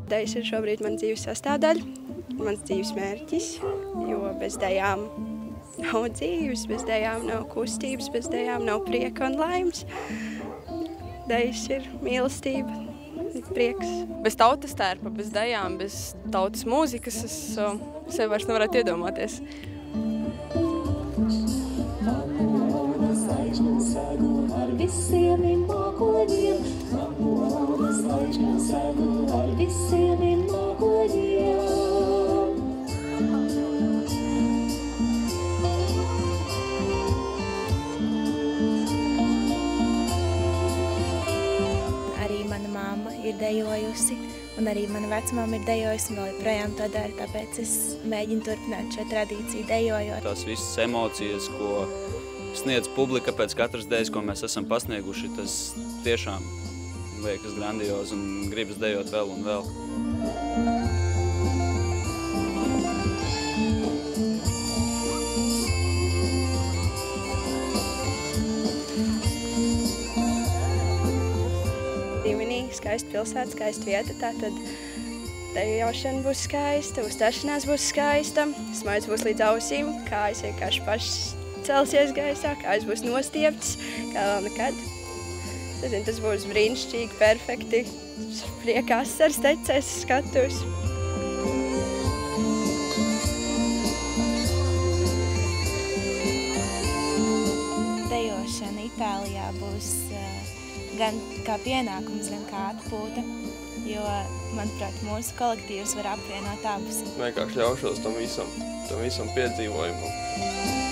Dejas ir šobrīd mans dzīves sastāvdaļa, mans dzīves mērķis, jo bez dejām nav dzīves, bez dejām nav kustības, bez dejām nav prieka un laimes. Dejas ir mīlestība, prieks. Bez tautas tērpa, bez dejām, bez tautas mūzikas es sev vairs nevarētu iedomāties. Ar visiem mākoņiem, naudas laišana segu ar visiem mākoņiem. Arī mana mamma ir dejojusi, un arī mana vecmāma ir dejojusi, un vēl joprojām to dara, tāpēc es mēģinu turpināt šo tradīciju dejojot. Tās visas emocijas, ko sniedz publika pēc katras dejas, ko mēs esam pasnieguši, tas tiešām liekas grandiozi un gribas dejot vēl un vēl. Rīmenī skaista pilsēta, skaista vieta, tātad dejošana būs skaista, uzstāšanās būs skaista, smaids būs līdz ausīm, kājas vienkārši pašas celsies gaisā, kājas būs nostieptas, kā vēl nekad. Es zinu, tas būs brīnišķīgi, perfekti. Priekā asaras tecēs skatus. Dejošana Itālijā būs gan kā pienākums, gan kā atpūta, jo, manuprāt, mūsu kolektīvs var apvienot abus. Vienkārši ļaušos tam visam piedzīvojumam.